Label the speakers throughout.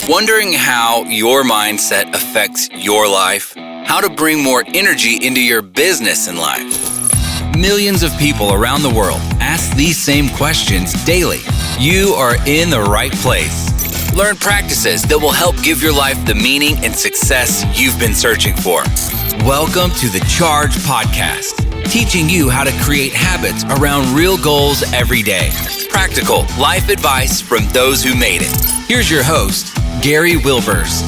Speaker 1: Wondering how your mindset affects your life? How to bring more energy into your business and life? Millions of people around the world ask these same questions daily. You are in the right place. Learn practices that will help give your life the meaning and success you've been searching for. Welcome to the Charge Podcast, teaching you how to create habits around real goals every day. Practical life advice from those who made it. Here's your host, Gary Wilbers.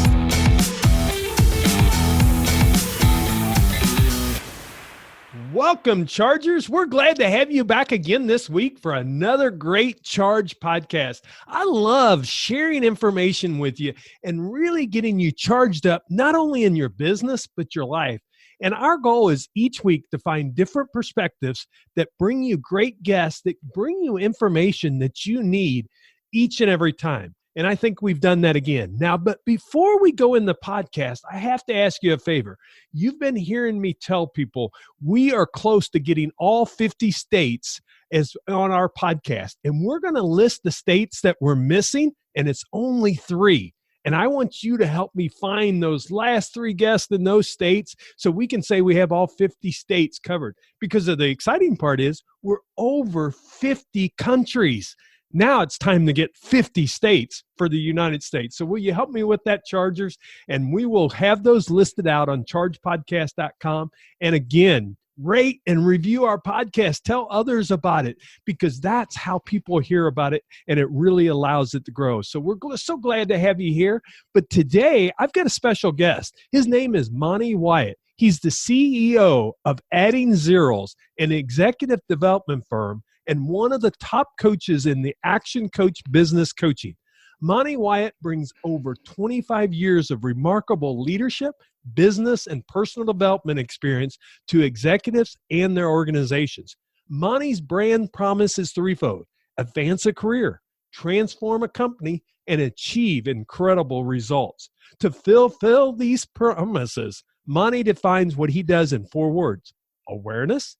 Speaker 2: Welcome, Chargers. We're glad to have you back again this week for another great Charge podcast. I love sharing information with you and really getting you charged up, not only in your business, but your life. And our goal is each week to find different perspectives that bring you great guests, that bring you information that you need each and every time. And I think we've done that again. Now, but before we go in the podcast, I have to ask you a favor. You've been hearing me tell people we are close to getting all 50 states as on our podcast. And we're going to list the states that we're missing, and it's only 3. And I want you to help me find those last 3 guests in those states so we can say we have all 50 states covered. Because the exciting part is we're over 50 countries. Now it's time to get 50 states for the United States. So will you help me with that, Chargers? And we will have those listed out on chargepodcast.com. And again, rate and review our podcast. Tell others about it, because that's how people hear about it, and it really allows it to grow. So we're so glad to have you here. But today, I've got a special guest. His name is Monte Wyatt. He's the CEO of AddingZEROS, an executive development firm, and one of the top coaches in the ActionCOACH Business Coaching. Monte Wyatt brings over 25 years of remarkable leadership, business, and personal development experience to executives and their organizations. Monte's brand promise is threefold: advance a career, transform a company, and achieve incredible results. To fulfill these promises, Monte defines what he does in 4 words: awareness,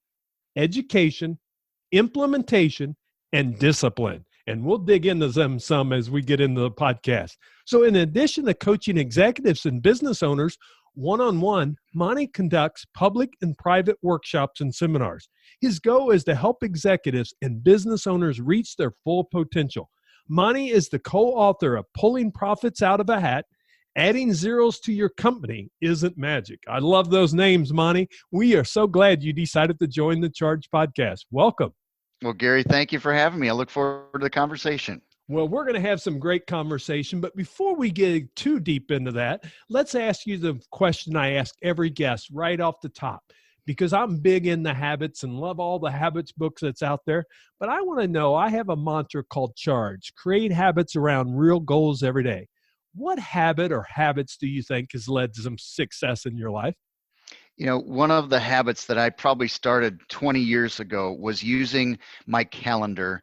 Speaker 2: education, implementation, and discipline. And we'll dig into them some as we get into the podcast. So in addition to coaching executives and business owners one-on-one, Monte conducts public and private workshops and seminars. His goal is to help executives and business owners reach their full potential. Monte is the co-author of Pulling Profits Out of a Hat. Adding zeros to your company isn't magic. I love those names, Monte. We are so glad you decided to join the Charge podcast. Welcome.
Speaker 3: Well, Gary, thank you for having me. I look forward to the conversation.
Speaker 2: Well, we're going to have some great conversation, but before we get too deep into that, let's ask you the question I ask every guest right off the top, because I'm big into habits and love all the habits books that's out there. But I want to know, I have a mantra called Charge: create habits around real goals every day. What habit or habits do you think has led to some success in your life?
Speaker 3: You know, one of the habits that I probably started 20 years ago was using my calendar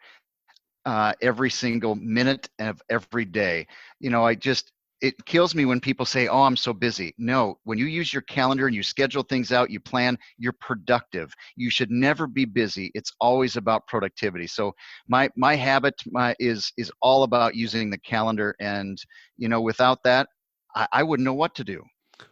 Speaker 3: every single minute of every day. You know, it kills me when people say, oh, I'm so busy. No, when you use your calendar and you schedule things out, you plan, you're productive. You should never be busy. It's always about productivity. So my habit is all about using the calendar. And, you know, without that, I wouldn't know what to do.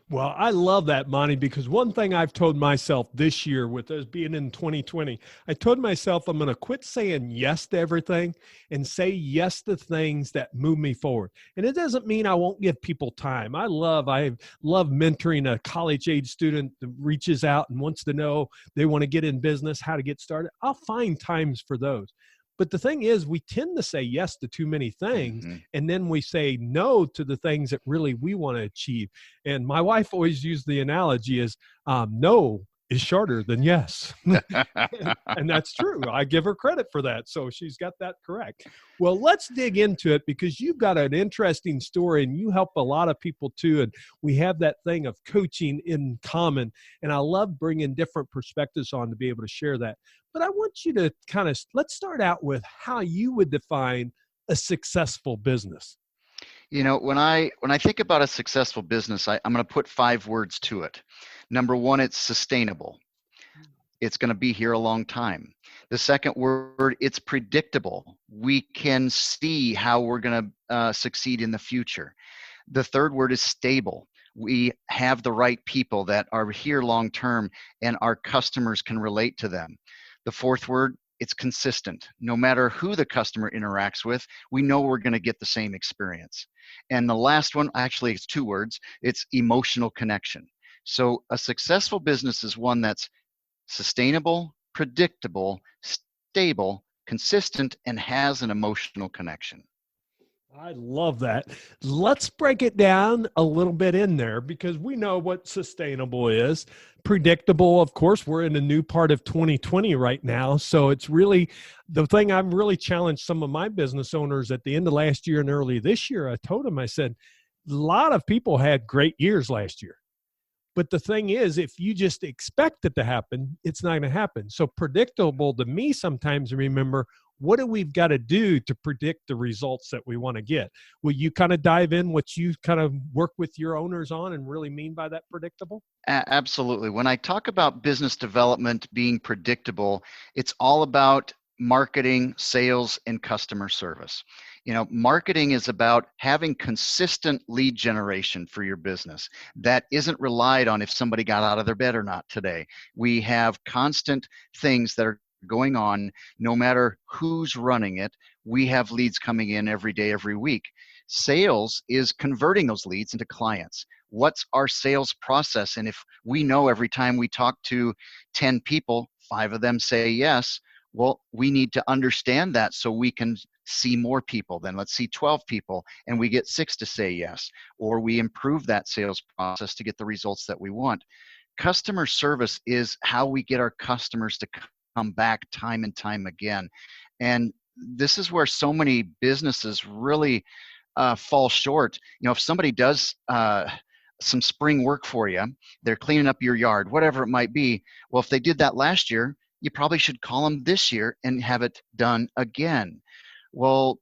Speaker 2: Well, I love that, Monte, because one thing I've told myself this year, with us being in 2020, I told myself I'm going to quit saying yes to everything and say yes to things that move me forward. And it doesn't mean I won't give people time. I love mentoring a college-age student that reaches out and wants to know they want to get in business, how to get started. I'll find times for those. But the thing is, we tend to say yes to too many things, and then we say no to the things that really we want to achieve. And my wife always used the analogy is no is shorter than yes. And that's true. I give her credit for that. So she's got that correct. Well, let's dig into it, because you've got an interesting story and you help a lot of people too. And we have that thing of coaching in common. And I love bringing different perspectives on to be able to share that. But I want you to let's start out with how you would define a successful business.
Speaker 3: You know, when I think about a successful business, I'm going to put 5 words to it. Number 1, it's sustainable. It's going to be here a long time. The second word, it's predictable. We can see how we're going to succeed in the future. The third word is stable. We have the right people that are here long term and our customers can relate to them. The fourth word, it's consistent. No matter who the customer interacts with, we know we're going to get the same experience. And the last one, actually, it's two words, it's emotional connection. So a successful business is one that's sustainable, predictable, stable, consistent, and has an emotional connection.
Speaker 2: I love that. Let's break it down a little bit in there because we know what sustainable is. Predictable, of course, we're in a new part of 2020 right now. So it's really the thing I've really challenged some of my business owners at the end of last year and early this year. I told them, I said, a lot of people had great years last year. But the thing is, if you just expect it to happen, it's not going to happen. So predictable to me sometimes, remember, what do we've got to do to predict the results that we want to get? Will you kind of dive in what you kind of work with your owners on and really mean by that predictable?
Speaker 3: Absolutely. When I talk about business development being predictable, it's all about marketing, sales, and customer service. Marketing is about having consistent lead generation for your business that isn't relied on if somebody got out of their bed or not today. We have constant things that are going on no matter who's running it. We have leads coming in every day, every week. Sales is converting those leads into clients. What's our sales process? And if we know every time we talk to 10 people, 5 of them say yes, well, we need to understand that so we can see more people. Then let's see 12 people and we get 6 to say yes, or we improve that sales process to get the results that we want. Customer service is how we get our customers to come back time and time again. And this is where so many businesses really fall short. If somebody does some spring work for you, they're cleaning up your yard, whatever it might be. Well, if they did that last year, you probably should call them this year and have it done again. Well,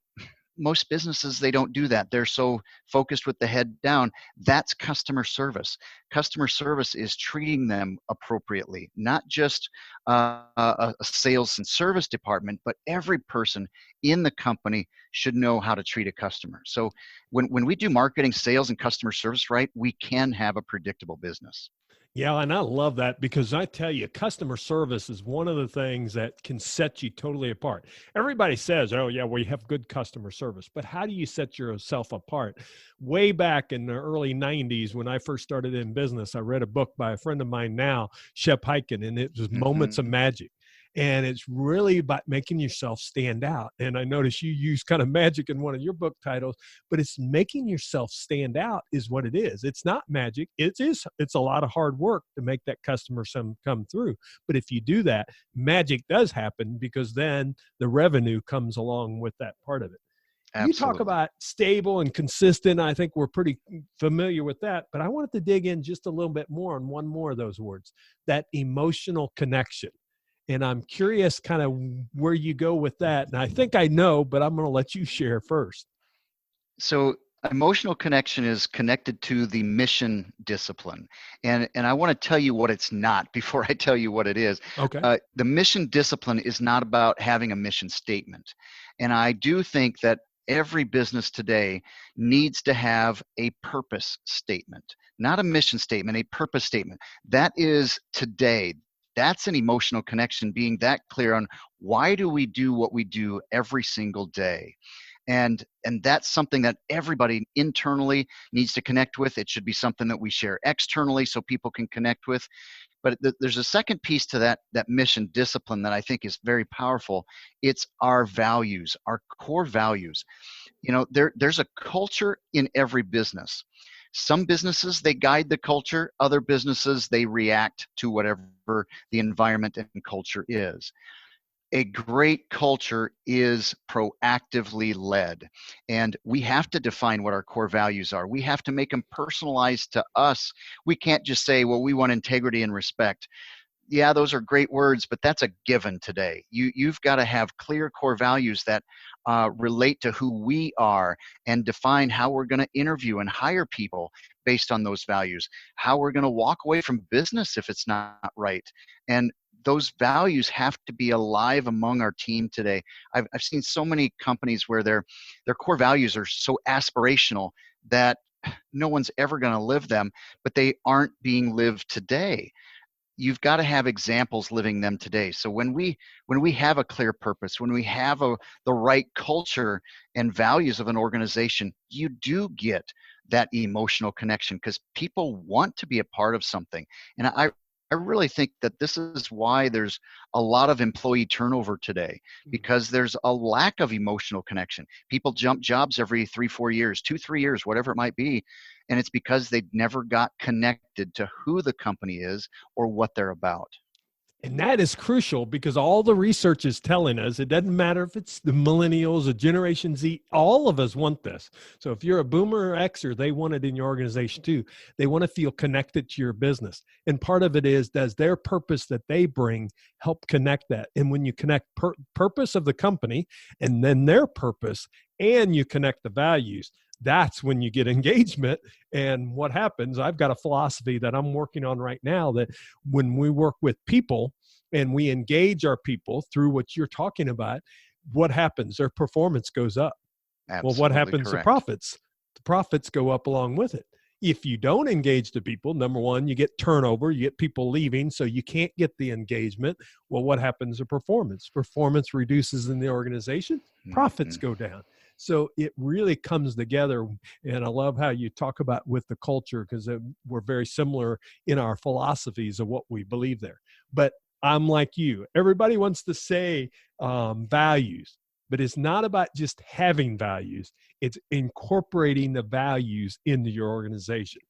Speaker 3: most businesses, they don't do that. They're so focused with the head down. That's customer service. Customer service is treating them appropriately, not just a sales and service department, but every person in the company should know how to treat a customer. So when we do marketing, sales, and customer service right, we can have a predictable business.
Speaker 2: Yeah, and I love that because I tell you, customer service is one of the things that can set you totally apart. Everybody says, oh, yeah, we have good customer service, but how do you set yourself apart? Way back in the early 90s, when I first started in business, I read a book by a friend of mine now, Shep Hyken, and it was Moments of Magic. And it's really about making yourself stand out. And I notice you use kind of magic in one of your book titles, but it's making yourself stand out is what it is. It's not magic. It's a lot of hard work to make that customer come through. But if you do that, magic does happen because then the revenue comes along with that part of it.
Speaker 3: Absolutely.
Speaker 2: You talk about stable and consistent. I think we're pretty familiar with that, but I wanted to dig in just a little bit more on one more of those words, that emotional connection. And I'm curious kind of where you go with that. And I think I know, but I'm going to let you share first.
Speaker 3: So emotional connection is connected to the mission discipline. And I want to tell you what it's not before I tell you what it is.
Speaker 2: Okay.
Speaker 3: The mission discipline is not about having a mission statement. And I do think that every business today needs to have a purpose statement, not a mission statement, a purpose statement. That is today. That's an emotional connection, being that clear on why do we do what we do every single day. And that's something that everybody internally needs to connect with. It should be something that we share externally so people can connect with. But there's a second piece to that mission discipline that I think is very powerful. It's our values, our core values. There's a culture in every business. Some businesses, they guide the culture. Other businesses, they react to whatever the environment and culture is. A great culture is proactively led, and we have to define what our core values are. We have to make them personalized to us. We can't just say, well, we want integrity and respect. Yeah, those are great words, but that's a given today. You've got to have clear core values that relate to who we are and define how we're going to interview and hire people based on those values, how we're going to walk away from business if it's not right. And those values have to be alive among our team today. I've seen so many companies where their core values are so aspirational that no one's ever going to live them, but they aren't being lived today. You've got to have examples living them today. So when we have a clear purpose, when we have the right culture and values of an organization, you do get that emotional connection because people want to be a part of something. And I really think that this is why there's a lot of employee turnover today, because there's a lack of emotional connection. People jump jobs every 3-4 years, 2-3 years, whatever it might be. And it's because they never got connected to who the company is or what they're about.
Speaker 2: And that is crucial because all the research is telling us it doesn't matter if it's the millennials or Generation Z, all of us want this. So if you're a boomer or Xer, they want it in your organization too. They want to feel connected to your business. And part of it is, does their purpose that they bring help connect that? And when you connect purpose of the company and then their purpose and you connect the values, that's when you get engagement. And what happens, I've got a philosophy that I'm working on right now that when we work with people and we engage our people through what you're talking about, what happens? Their performance goes up.
Speaker 3: Absolutely.
Speaker 2: Well, what happens
Speaker 3: correct.
Speaker 2: to profits? The profits go up along with it. If you don't engage the people, number one, you get turnover, you get people leaving, so you can't get the engagement. Well, what happens to performance? Performance reduces in the organization, profits go down. So it really comes together. And I love how you talk about with the culture, because we're very similar in our philosophies of what we believe there. But I'm like you. Everybody wants to say values, but it's not about just having values. It's incorporating the values into your organization.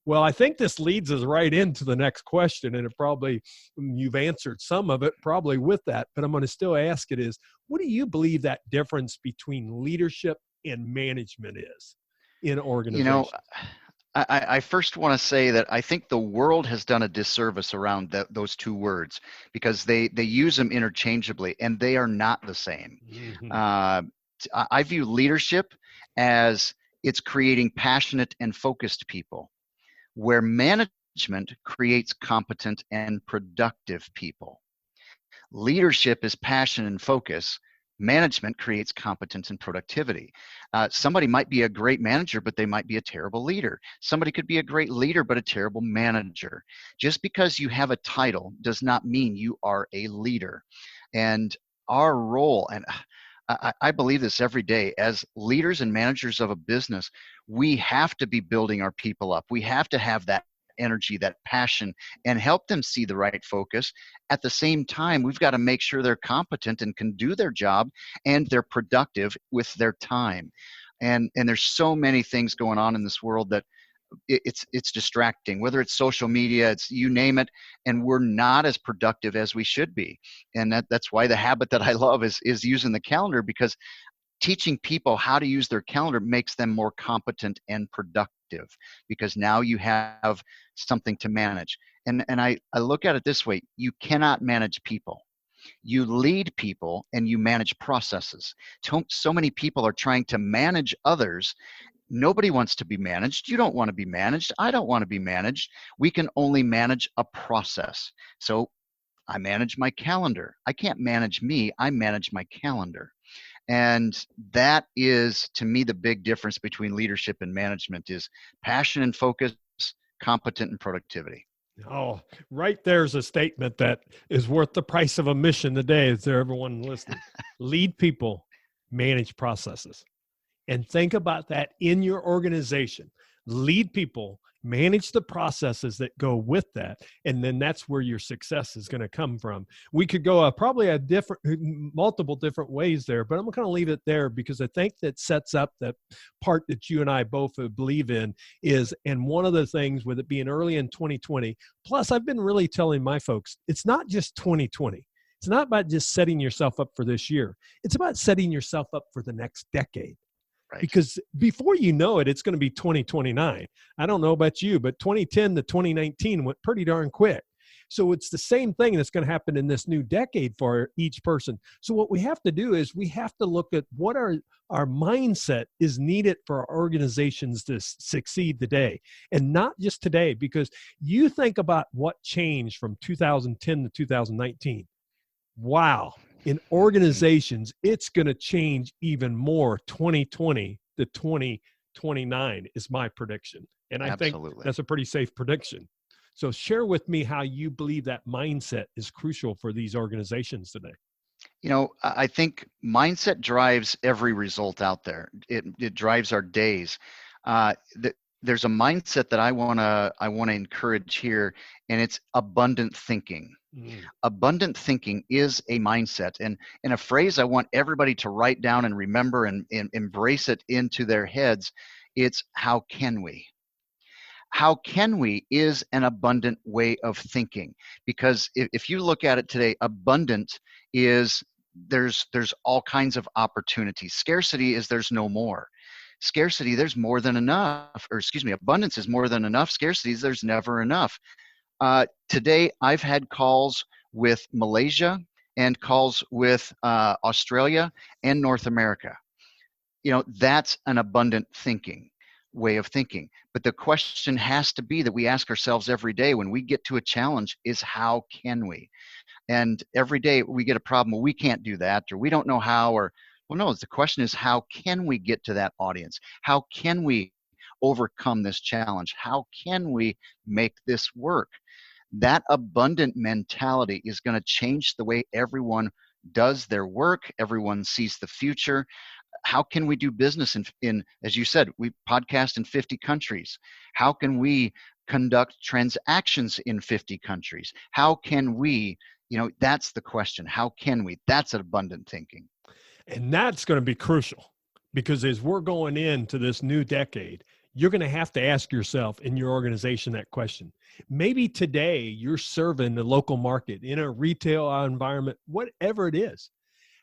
Speaker 2: Well, I think this leads us right into the next question, and it probably, you've answered some of it probably with that, but I'm going to still ask it is, what do you believe that difference between leadership and management is in organizations?
Speaker 3: I first want to say that I think the world has done a disservice around those two words because they use them interchangeably and they are not the same. I view leadership as it's creating passionate and focused people, where management creates competent and productive people. Leadership is passion and focus. Management creates competence and productivity. Somebody might be a great manager, but they might be a terrible leader. Somebody could be a great leader, but a terrible manager. Just because you have a title does not mean you are a leader. And our role, and I believe this every day, as leaders and managers of a business, we have to be building our people up. We have to have that energy, that passion, and help them see the right focus. At the same time, we've got to make sure they're competent and can do their job and they're productive with their time. And there's so many things going on in this world that it's distracting, whether it's social media, it's you name it, and we're not as productive as we should be. And that's why the habit that I love is using the calendar, because teaching people how to use their calendar makes them more competent and productive, because now you have something to manage. And I look at it this way: you cannot manage people. You lead people and you manage processes. So many people are trying to manage others. Nobody wants to be managed. You don't want to be managed. I don't want to be managed. We can only manage a process. So I manage my calendar. I can't manage me. I manage my calendar. And that is, to me, the big difference between leadership and management is passion and focus, competent and productivity.
Speaker 2: Oh, right there's a statement that is worth the price of admission today. Is there everyone listening? Lead people, manage processes. And think about that in your organization. Lead people, manage the processes that go with that. And then that's where your success is going to come from. We could go probably multiple different ways there, but I'm going to leave it there because I think that sets up that part that you and I both believe in is, and one of the things with it being early in 2020, plus I've been really telling my folks, it's not just 2020. It's not about just setting yourself up for this year. It's about setting yourself up for the next decade. Right. Because before you know it, it's going to be 2029. I don't know about you, but 2010 to 2019 went pretty darn quick. So it's the same thing that's going to happen in this new decade for each person. So what we have to do is we have to look at what our mindset is needed for our organizations to succeed today, and not just today, because you think about what changed from 2010 to 2019. Wow. In organizations, it's going to change even more 2020 to 20 29 is my prediction. And I think
Speaker 3: Absolutely.
Speaker 2: that's a pretty safe prediction. So share with me how you believe that mindset is crucial for these organizations today.
Speaker 3: I think mindset drives every result out there. It drives our days. There's a mindset that I wanna encourage here, and it's abundant thinking. Abundant thinking is a mindset, and a phrase I want everybody to write down and remember and embrace it into their heads. It's how can we? How can we is an abundant way of thinking, because if you look at it today, abundant is there's all kinds of opportunities. Scarcity is there's no more. Scarcity, there's more than enough, or excuse me, abundance is more than enough. Scarcity is there's never enough. Today I've had calls with Malaysia and calls with Australia and North America. That's an abundant thinking way of thinking. But the question has to be that we ask ourselves every day when we get to a challenge is how can we? And every day we get a problem, well, we can't do that, or we don't know how, or well, no, the question is how can we get to that audience? How can we overcome this challenge? How can we make this work? That abundant mentality is going to change the way everyone does their work. Everyone sees the future. How can we do business in, as you said, we podcast in 50 countries. How can we conduct transactions in 50 countries? How can we, that's the question. How can we? That's abundant thinking.
Speaker 2: And that's going to be crucial, because as we're going into this new decade, you're going to have to ask yourself in your organization that question. Maybe today you're serving the local market in a retail environment, whatever it is.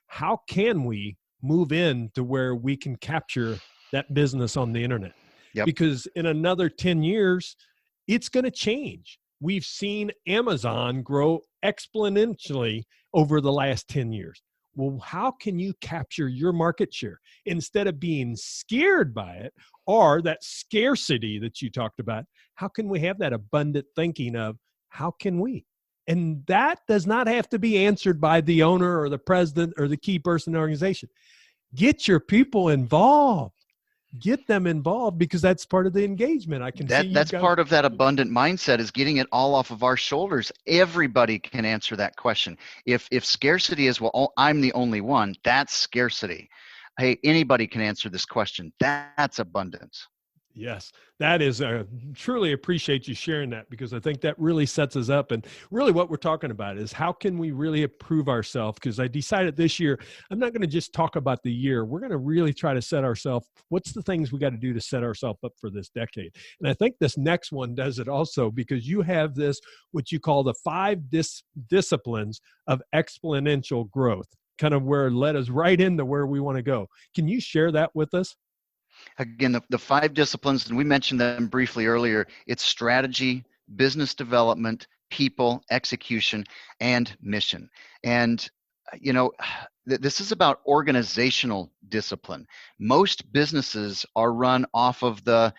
Speaker 2: How can we move in to where we can capture that business on the internet?
Speaker 3: Yep.
Speaker 2: Because in another 10 years, it's going to change. We've seen Amazon grow exponentially over the last 10 years. Well, how can you capture your market share instead of being scared by it or that scarcity that you talked about? How can we have that abundant thinking of how can we? And that does not have to be answered by the owner or the president or the key person in the organization. Get your people involved. Get them involved, because that's part of the engagement. I can see
Speaker 3: that's part of that abundant mindset, is getting it all off of our shoulders. Everybody can answer that question. If scarcity is, well, I'm the only one, that's scarcity. Hey, anybody can answer this question. That's abundance.
Speaker 2: Yes, that is truly appreciate you sharing that, because I think that really sets us up. And really what we're talking about is how can we really improve ourselves? Because I decided this year, I'm not going to just talk about the year. We're going to really try to set ourselves, what's the things we got to do to set ourselves up for this decade? And I think this next one does it also, because you have this, what you call the 5 disciplines of exponential growth, kind of where it led us right into where we want to go. Can you share that with us?
Speaker 3: Again, the 5 disciplines, and we mentioned them briefly earlier, it's strategy, business development, people, execution, and mission. And, this is about organizational discipline. Most businesses are run off of the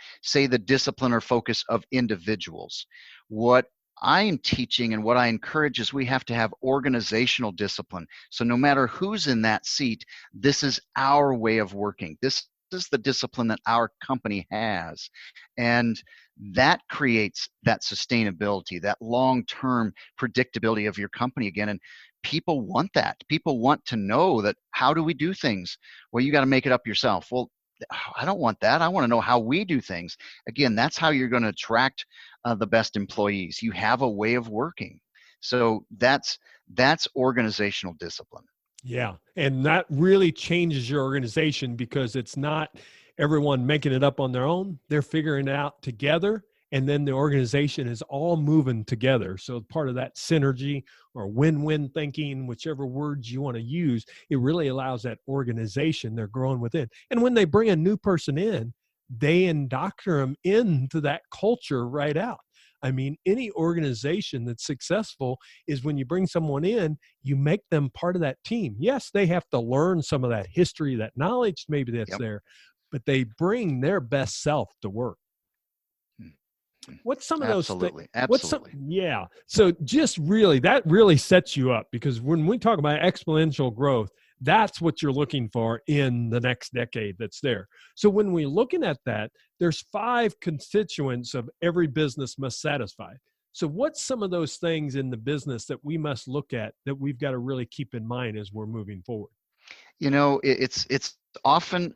Speaker 3: discipline or focus of individuals. What I am teaching and what I encourage is we have to have organizational discipline. So no matter who's in that seat, this is our way of working. This is the discipline that our company has. And that creates that sustainability, that long-term predictability of your company again. And people want that. People want to know that, how do we do things? Well, you got to make it up yourself. Well, I don't want that. I want to know how we do things. Again, that's how you're going to attract the best employees. You have a way of working. So that's organizational discipline.
Speaker 2: Yeah. And that really changes your organization, because it's not everyone making it up on their own. They're figuring it out together. And then the organization is all moving together. So part of that synergy or win-win thinking, whichever words you want to use, it really allows that organization, they're growing within. And when they bring a new person in, they indoctrinate them into that culture right out. I mean, any organization that's successful is when you bring someone in, you make them part of that team. Yes, they have to learn some of that history, that knowledge, maybe that's there, but they bring their best self to work. What's some of those things?
Speaker 3: Absolutely.
Speaker 2: So just really, that really sets you up, because when we talk about exponential growth, That's what you're looking for in the next decade that's there. So when we're looking at that, there's 5 constituents of every business must satisfy. So what's some of those things in the business that we must look at that we've got to really keep in mind as we're moving forward?
Speaker 3: It's often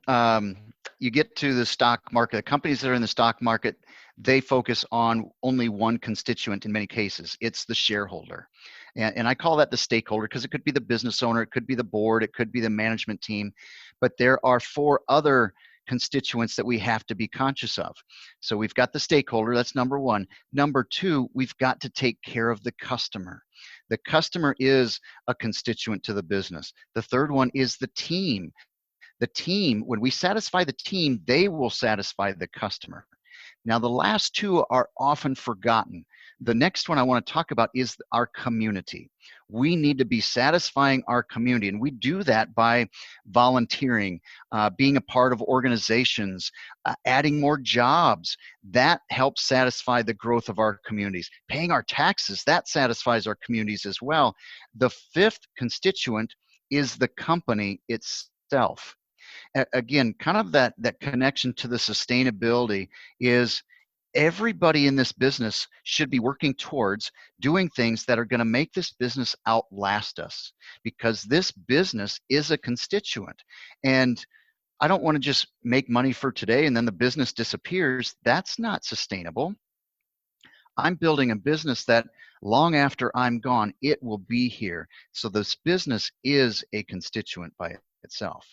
Speaker 3: you get to the stock market, the companies that are in the stock market, they focus on only one constituent in many cases. It's the shareholder. And I call that the stakeholder because it could be the business owner, it could be the board, it could be the management team, but there are 4 other constituents that we have to be conscious of. So we've got the stakeholder, that's number 1. Number 2, we've got to take care of the customer. The customer is a constituent to the business. The third one is the team. The team, when we satisfy the team, they will satisfy the customer. Now, the last 2 are often forgotten. The next one I want to talk about is our community. We need to be satisfying our community, and we do that by volunteering, being a part of organizations, adding more jobs. That helps satisfy the growth of our communities. Paying our taxes, that satisfies our communities as well. The 5th constituent is the company itself. Again, kind of that connection to the sustainability is everybody in this business should be working towards doing things that are going to make this business outlast us, because this business is a constituent. And I don't want to just make money for today and then the business disappears. That's not sustainable. I'm building a business that long after I'm gone, it will be here. So this business is a constituent by itself.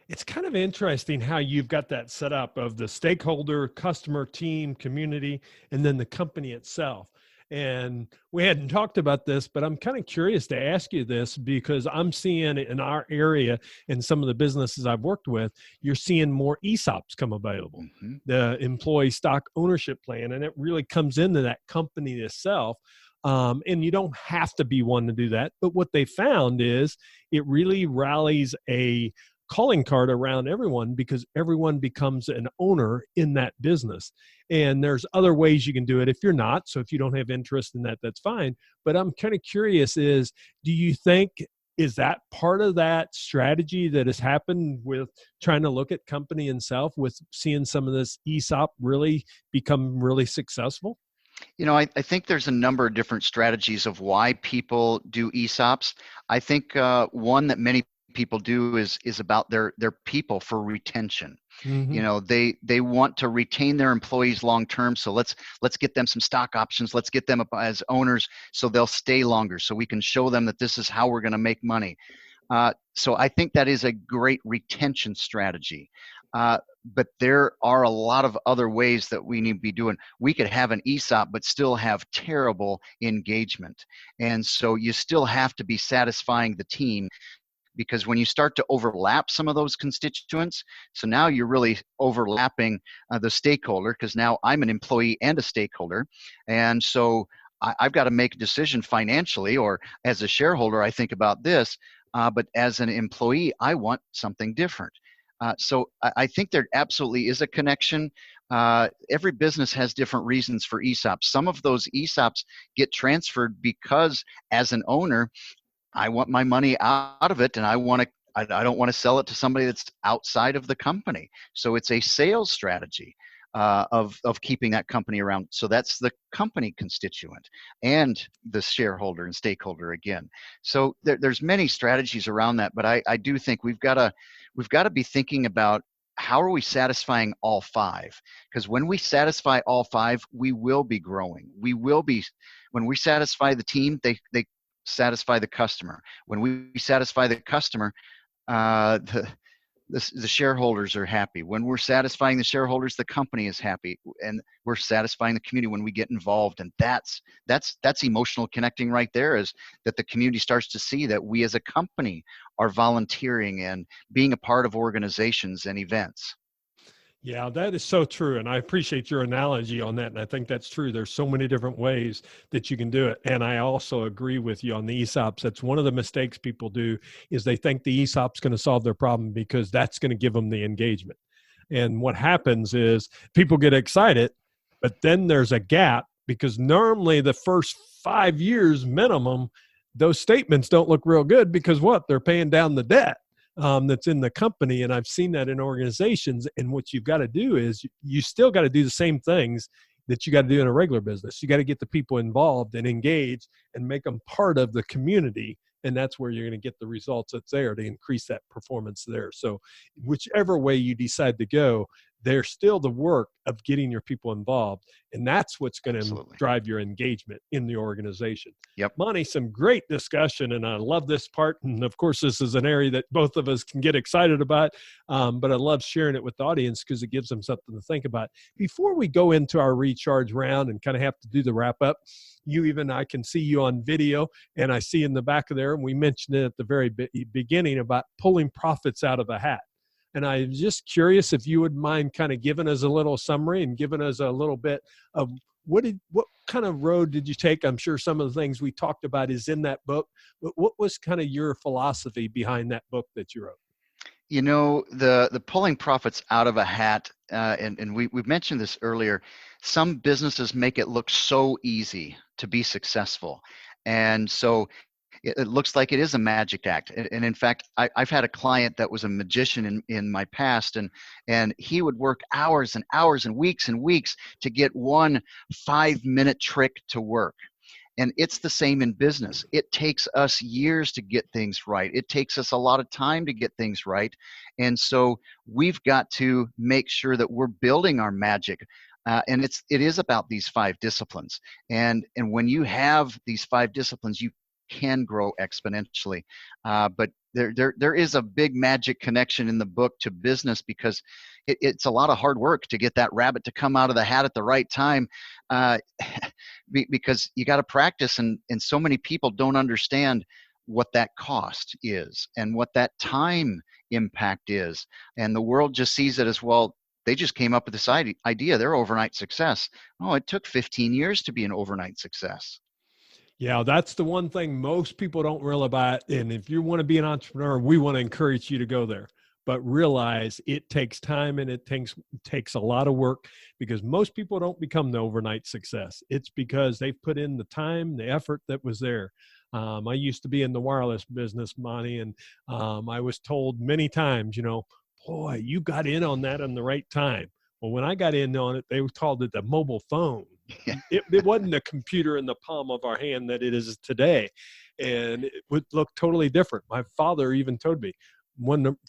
Speaker 2: It's kind of interesting how you've got that set up of the stakeholder, customer, team, community, and then the company itself. And we hadn't talked about this, but I'm kind of curious to ask you this because I'm seeing in our area and some of the businesses I've worked with, you're seeing more ESOPs come available, the employee stock ownership plan, and it really comes into that company itself. And you don't have to be one to do that. But what they found is it really rallies a calling card around everyone because everyone becomes an owner in that business. And there's other ways you can do it if you're not. So if you don't have interest in that, that's fine. But I'm kind of curious do you think, is that part of that strategy that has happened with trying to look at company and self with seeing some of this ESOP really become really successful?
Speaker 3: I think there's a number of different strategies of why people do ESOPs. I think one that many people do is about their people for retention. They want to retain their employees long term, so let's get them some stock options, let's get them as owners so they'll stay longer, so we can show them that this is how we're going to make money. So I think that is a great retention strategy. But there are a lot of other ways that we need to be doing. We could have an ESOP but still have terrible engagement, and so you still have to be satisfying the team, because when you start to overlap some of those constituents, so now you're really overlapping the stakeholder, because now I'm an employee and a stakeholder. And so I've got to make a decision financially, or as a shareholder, I think about this, but as an employee, I want something different. So I think there absolutely is a connection. Every business has different reasons for ESOPs. Some of those ESOPs get transferred because as an owner, I want my money out of it, and I don't want to sell it to somebody that's outside of the company. So it's a sales strategy of keeping that company around. So that's the company constituent and the shareholder and stakeholder again. So there's many strategies around that, but I do think we've got to be thinking about how are we satisfying all 5? Because when we satisfy all 5, we will be growing. When we satisfy the team, they satisfy the customer. When we satisfy the customer, the shareholders are happy. When we're satisfying the shareholders, the company is happy, and we're satisfying the community when we get involved. And that's emotional connecting right there, is that the community starts to see that we as a company are volunteering and being a part of organizations and events.
Speaker 2: Yeah, that is so true. And I appreciate your analogy on that. And I think that's true. There's so many different ways that you can do it. And I also agree with you on the ESOPs. That's one of the mistakes people do, is they think the ESOP's going to solve their problem because that's going to give them the engagement. And what happens is people get excited, but then there's a gap, because normally the first 5 years minimum, those statements don't look real good because what? They're paying down the debt. that's in the company. And I've seen that in organizations. And what you've got to do is you still got to do the same things that you got to do in a regular business. You got to get the people involved and engaged and make them part of the community. And that's where you're going to get the results that's there to increase that performance there. So whichever way you decide to go, there's still the work of getting your people involved. And that's what's going to drive your engagement in the organization.
Speaker 3: Yep.
Speaker 2: Monte, some great discussion. And I love this part. And of course, this is an area that both of us can get excited about. But I love sharing it with the audience because it gives them something to think about. Before we go into our recharge round and kind of have to do the wrap up, I can see you on video, and I see in the back of there, and we mentioned it at the very beginning about pulling profits out of a hat. And I'm just curious if you would mind kind of giving us a little summary and giving us a little bit of what kind of road did you take? I'm sure some of the things we talked about is in that book, but what was kind of your philosophy behind that book that you wrote?
Speaker 3: You know, the pulling profits out of a hat, and we've mentioned this earlier, some businesses make it look so easy to be successful. And so it looks like it is a magic act. And in fact, I've had a client that was a magician in my past, and he would work hours and hours and weeks to get one 5-minute trick to work. And it's the same in business. It takes us years to get things right. It takes us a lot of time to get things right. And so we've got to make sure that we're building our magic. And it is about these 5 disciplines. And when you have these 5 disciplines, you can grow exponentially. But there is a big magic connection in the book to business, because it's a lot of hard work to get that rabbit to come out of the hat at the right time, because you got to practice, and so many people don't understand what that cost is and what that time impact is. And the world just sees it as, well, they just came up with this idea, they're overnight success. Oh, it took 15 years to be an overnight success.
Speaker 2: Yeah, that's the one thing most people don't realize about. And if you want to be an entrepreneur, we want to encourage you to go there. But realize it takes time, and it takes a lot of work, because most people don't become the overnight success. It's because they've put in the time, the effort that was there. I used to be in the wireless business, Monte, and I was told many times, boy, you got in on that on the right time. Well, when I got in on it, they called it the mobile phone. It wasn't a computer in the palm of our hand that it is today. And it would look totally different. My father even told me,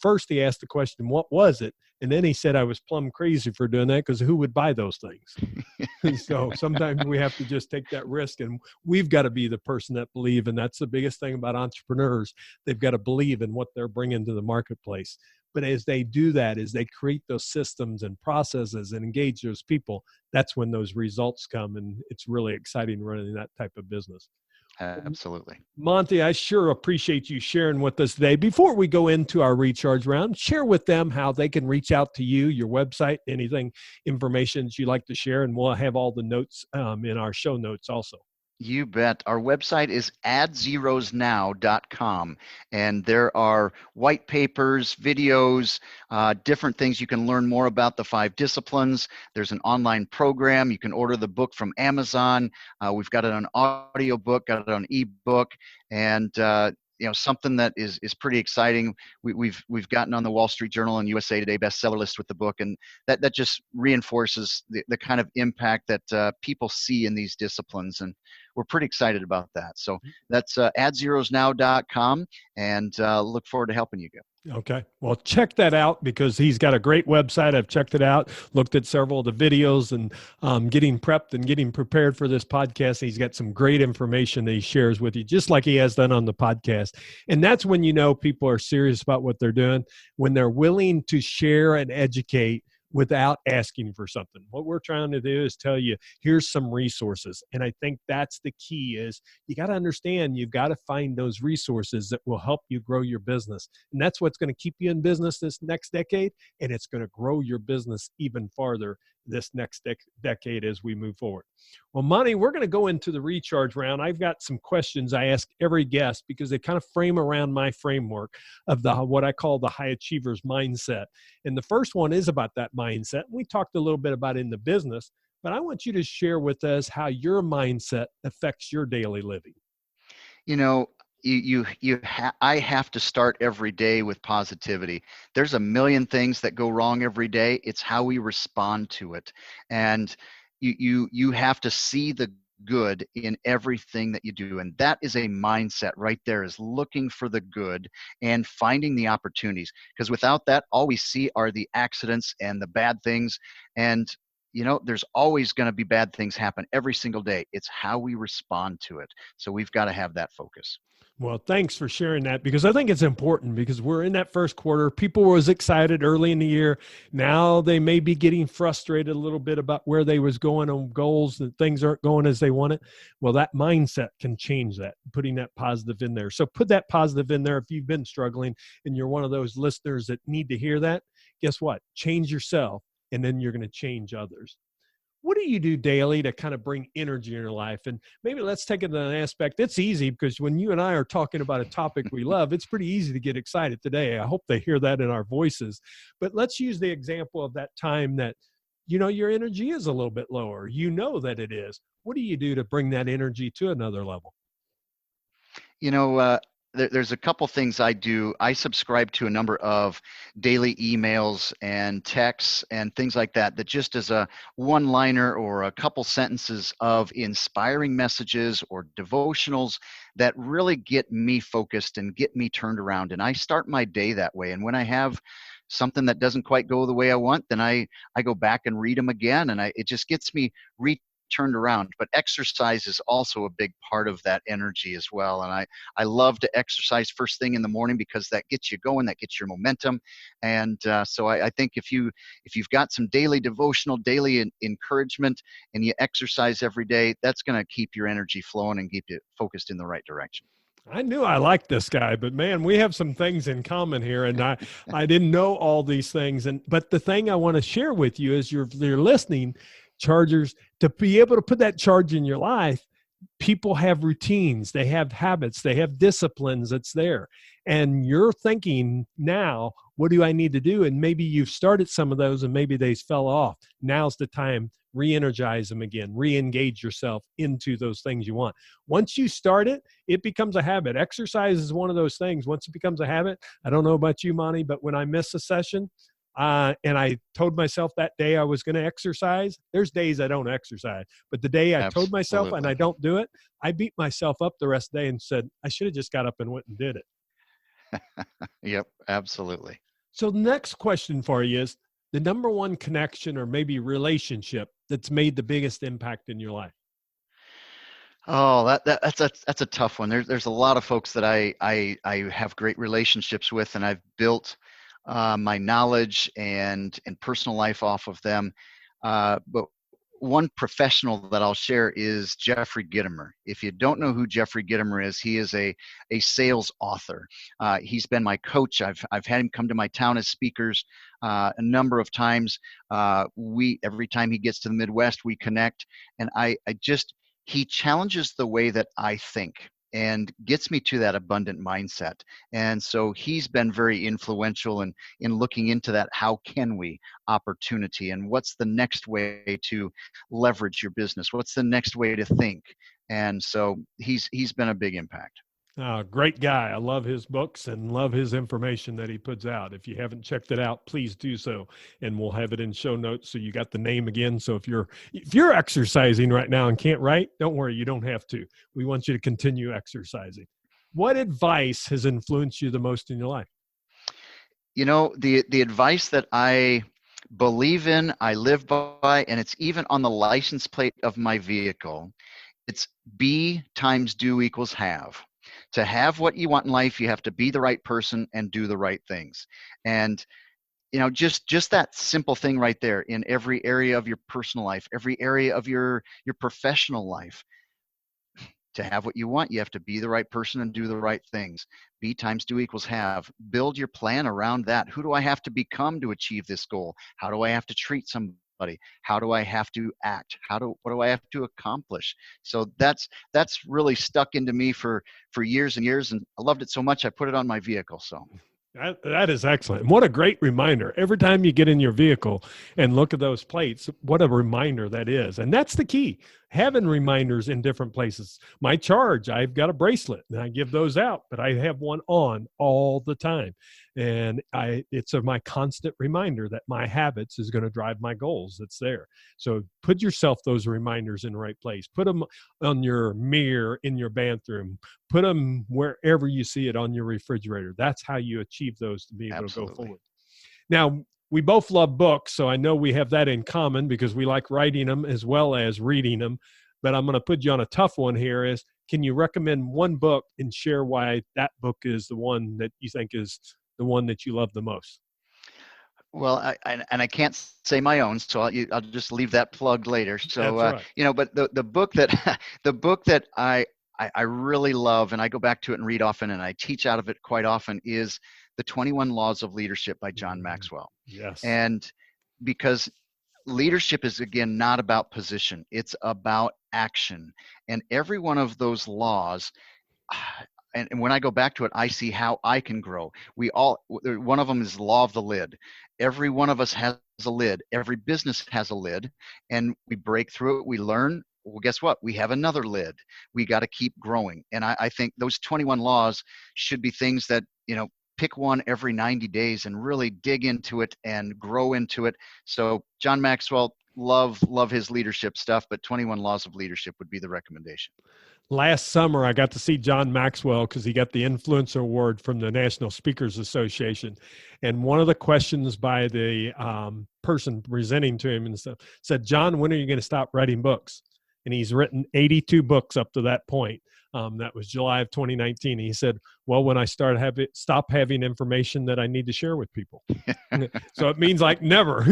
Speaker 2: first he asked the question, what was it? And then he said I was plumb crazy for doing that, because who would buy those things? So sometimes we have to just take that risk, and we've got to be the person that believe. And that's the biggest thing about entrepreneurs. They've got to believe in what they're bringing to the marketplace. But as they do that, as they create those systems and processes and engage those people, that's when those results come. And it's really exciting running that type of business.
Speaker 3: Absolutely.
Speaker 2: Monte, I sure appreciate you sharing with us today. Before we go into our recharge round, share with them how they can reach out to you, your website, information that you'd like to share, and we'll have all the notes in our show notes also.
Speaker 3: You bet. Our website is AddZEROSnow.com, and there are white papers, videos, different things. You can learn more about the 5 disciplines. There's an online program. You can order the book from Amazon. We've got it on audio book, got it on ebook, and something that is pretty exciting. We've gotten on the Wall Street Journal and USA Today bestseller list with the book, and that just reinforces the kind of impact that people see in these disciplines, and we're pretty excited about that. So that's AddZEROSnow.com, and look forward to helping you go.
Speaker 2: Okay. Well, check that out, because he's got a great website. I've checked it out, looked at several of the videos, and getting prepped and getting prepared for this podcast. He's got some great information that he shares with you, just like he has done on the podcast. And that's when people are serious about what they're doing, when they're willing to share and educate without asking for something. What we're trying to do is tell you, here's some resources. And I think that's the key, is you got to understand, you've got to find those resources that will help you grow your business. And that's what's going to keep you in business this next decade. And it's going to grow your business even farther this next decade as we move forward. Well, Monte, we're going to go into the recharge round. I've got some questions I ask every guest, because they kind of frame around my framework of what I call the high achievers mindset. And the first one is about that mindset. We talked a little bit about it in the business, but I want you to share with us how your mindset affects your daily living.
Speaker 3: I have to start every day with positivity. There's a million things that go wrong every day. It's how we respond to it. And you have to see the good in everything that you do. And that is a mindset right there, is looking for the good and finding the opportunities. Because without that, all we see are the accidents and the bad things. And there's always going to be bad things happen every single day. It's how we respond to it. So we've got to have that focus.
Speaker 2: Well, thanks for sharing that, because I think it's important, because we're in that first quarter. People was excited early in the year. Now they may be getting frustrated a little bit about where they was going on goals, that things aren't going as they want it. Well, that mindset can change that, putting that positive in there. So put that positive in there if you've been struggling and you're one of those listeners that need to hear that. Guess what? Change yourself, and then you're going to change others. What do you do daily to kind of bring energy in your life? And maybe let's take it to an aspect. It's easy, because when you and I are talking about a topic we love, it's pretty easy to get excited today. I hope they hear that in our voices. But let's use the example of that time that, your energy is a little bit lower. That it is. What do you do to bring that energy to another level?
Speaker 3: There's a couple things I do. I subscribe to a number of daily emails and texts and things like that, that just as a one-liner or a couple sentences of inspiring messages or devotionals that really get me focused and get me turned around. And I start my day that way. And when I have something that doesn't quite go the way I want, then I go back and read them again. And it just gets me turned around. But exercise is also a big part of that energy as well. And I love to exercise first thing in the morning, because that gets you going, that gets your momentum. And so I think if you've got some daily devotional, daily encouragement, and you exercise every day, that's going to keep your energy flowing and keep you focused in the right direction.
Speaker 2: I knew I liked this guy, but man, we have some things in common here, and I didn't know all these things. But the thing I want to share with you is, you're listening, chargers, to be able to put that charge in your life. People have routines, they have habits, they have disciplines that's there. And you're thinking now, what do I need to do? And maybe you've started some of those and maybe they fell off. Now's the time, re-energize them again, re-engage yourself into those things you want. Once you start it, it becomes a habit. Exercise is one of those things. Once it becomes a habit, I don't know about you, Monty, but when I miss a session, and I told myself that day I was going to exercise. There's days I don't exercise, but the day I told myself and I don't do it, I beat myself up the rest of the day and said, I should have just got up and went and did it.
Speaker 3: Yep, absolutely.
Speaker 2: So the next question for you is, the number one connection or maybe relationship that's made the biggest impact in your life?
Speaker 3: Oh, that's a tough one. There's a lot of folks that I have great relationships with, and I've built my knowledge and personal life off of them. But one professional that I'll share is Jeffrey Gitomer. If you don't know who Jeffrey Gitomer is, he is a sales author. He's been my coach. I've had him come to my town as speakers a number of times. Every time he gets to the Midwest, we connect, and he challenges the way that I think and gets me to that abundant mindset. And so he's been very influential in looking into that. How can we opportunity, and what's the next way to leverage your business? What's the next way to think? And so he's been a big impact.
Speaker 2: Great guy. I love his books and love his information that he puts out. If you haven't checked it out, please do so. And we'll have it in show notes. So you got the name again. So if you're exercising right now and can't write, don't worry, you don't have to. We want you to continue exercising. What advice has influenced you the most in your life?
Speaker 3: The advice that I believe in, I live by, and it's even on the license plate of my vehicle. It's be times do equals have. To have what you want in life, you have to be the right person and do the right things. And just that simple thing right there, in every area of your personal life, every area of your professional life. To have what you want, you have to be the right person and do the right things. Be times do equals have. Build your plan around that. Who do I have to become to achieve this goal? How do I have to treat somebody? How do I have to act? What do I have to accomplish? So that's really stuck into me for years and years, and I loved it so much I put it on my vehicle. So
Speaker 2: that is excellent. What a great reminder. Every time you get in your vehicle and look at those plates, what a reminder that is. And that's the key. having reminders in different places. My charge, I've got a bracelet and I give those out, but I have one on all the time. And it's my constant reminder that my habits is going to drive my goals. It's there. So put yourself those reminders in the right place. Put them on your mirror in your bathroom. Put them wherever you see it on your refrigerator. That's how you achieve those to be able to go forward. Now, we both love books, so I know we have that in common because we like writing them as well as reading them. But I'm going to put you on a tough one here is, can you recommend one book and share why that book is the one that you think is the one that you love the most?
Speaker 3: Well, I can't say my own, so I'll just leave that plugged later. So,
Speaker 2: That's right.
Speaker 3: but the book that the book that I really love, and I go back to it and read often, and I teach out of it quite often, is The 21 Laws of Leadership by John Maxwell.
Speaker 2: Yes.
Speaker 3: And because leadership is, again, not about position, it's about action. And every one of those laws, and when I go back to it, I see how I can grow. One of them is the law of the lid. Every one of us has a lid. Every business has a lid, and we break through it. We learn. Well, guess what? We have another lid. We got to keep growing. And I think those 21 laws should be things that, pick one every 90 days and really dig into it and grow into it. So John Maxwell, love his leadership stuff, but 21 Laws of Leadership would be the recommendation.
Speaker 2: Last summer, I got to see John Maxwell because he got the Influencer Award from the National Speakers Association. And one of the questions by the person presenting to him and stuff said, "John, when are you going to stop writing books?" And he's written 82 books up to that point. That was July of 2019. He said, "Well, when I stop having information that I need to share with people." So it means like never,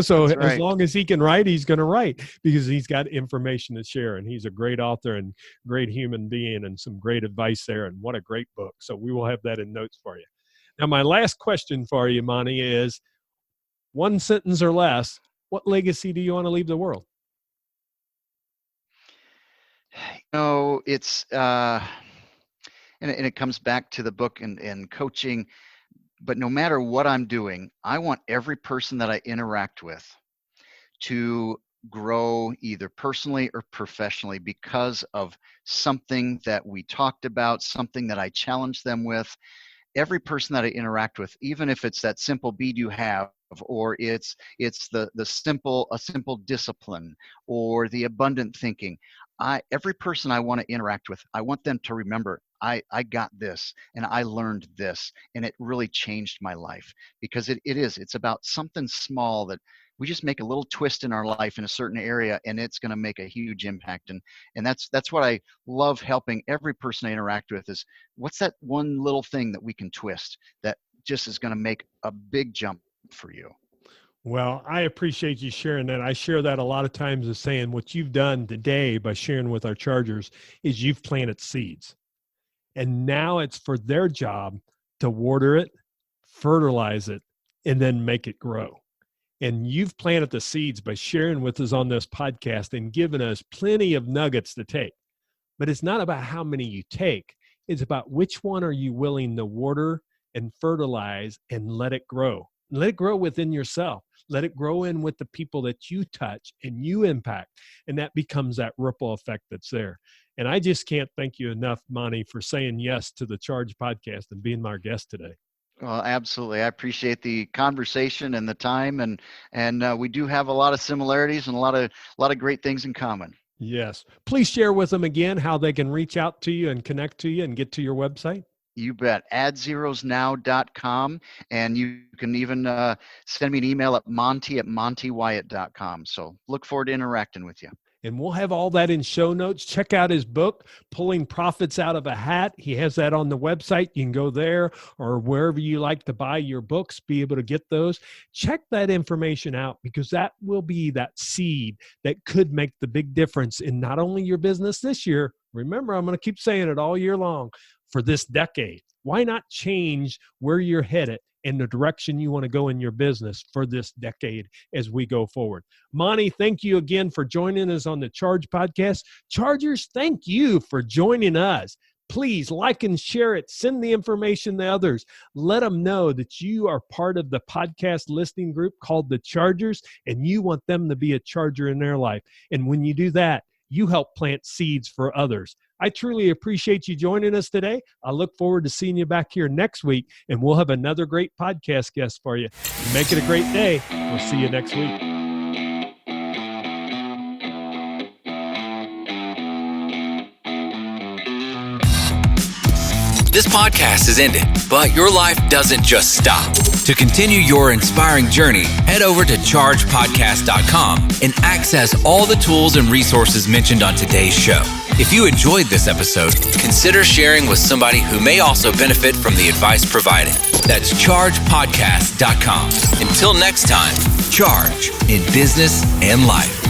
Speaker 2: so
Speaker 3: That's right.
Speaker 2: As long as he can write, he's going to write because he's got information to share, and he's a great author and great human being and some great advice there. And what a great book. So we will have that in notes for you. Now, my last question for you, Monte, is one sentence or less. What legacy do you want to leave the world?
Speaker 3: It's and it comes back to the book and coaching, but no matter what I'm doing, I want every person that I interact with to grow either personally or professionally because of something that we talked about, something that I challenged them with. Every person that I interact with, even if it's that simple be do have, or it's a simple discipline, or the abundant thinking, every person I want to interact with, I want them to remember I got this and I learned this, and it really changed my life, because it's about something small that we just make a little twist in our life in a certain area, and it's going to make a huge impact. And that's what I love helping every person I interact with is, what's that one little thing that we can twist that just is going to make a big jump for you?
Speaker 2: Well, I appreciate you sharing that. I share that a lot of times as saying what you've done today by sharing with our chargers is you've planted seeds. And now it's for their job to water it, fertilize it, and then make it grow. And you've planted the seeds by sharing with us on this podcast and giving us plenty of nuggets to take. But it's not about how many you take. It's about which one are you willing to water and fertilize and let it grow. Let it grow within yourself. Let it grow in with the people that you touch and you impact. And that becomes that ripple effect that's there. And I just can't thank you enough, Monte, for saying yes to the Charge podcast and being my guest today.
Speaker 3: Well, absolutely. I appreciate the conversation and the time, and we do have a lot of similarities and a lot of great things in common.
Speaker 2: Yes. Please share with them again how they can reach out to you and connect to you and get to your website.
Speaker 3: You bet. AddZEROSnow.com, and you can even send me an email at montewyatt.com. So look forward to interacting with you.
Speaker 2: And we'll have all that in show notes. Check out his book, Pulling Profits Out of a Hat. He has that on the website. You can go there or wherever you like to buy your books, be able to get those. Check that information out, because that will be that seed that could make the big difference in not only your business this year. Remember, I'm going to keep saying it all year long, for this decade. Why not change where you're headed and the direction you want to go in your business for this decade as we go forward? Monte, thank you again for joining us on the Charge podcast. Chargers, thank you for joining us. Please like and share it. Send the information to others. Let them know that you are part of the podcast listening group called the Chargers, and you want them to be a charger in their life. And when you do that, you help plant seeds for others. I truly appreciate you joining us today. I look forward to seeing you back here next week, and we'll have another great podcast guest for you. Make it a great day. We'll see you next week.
Speaker 1: This podcast has ended, but your life doesn't just stop. To continue your inspiring journey, head over to chargepodcast.com and access all the tools and resources mentioned on today's show. If you enjoyed this episode, consider sharing with somebody who may also benefit from the advice provided. That's chargepodcast.com. Until next time, charge in business and life.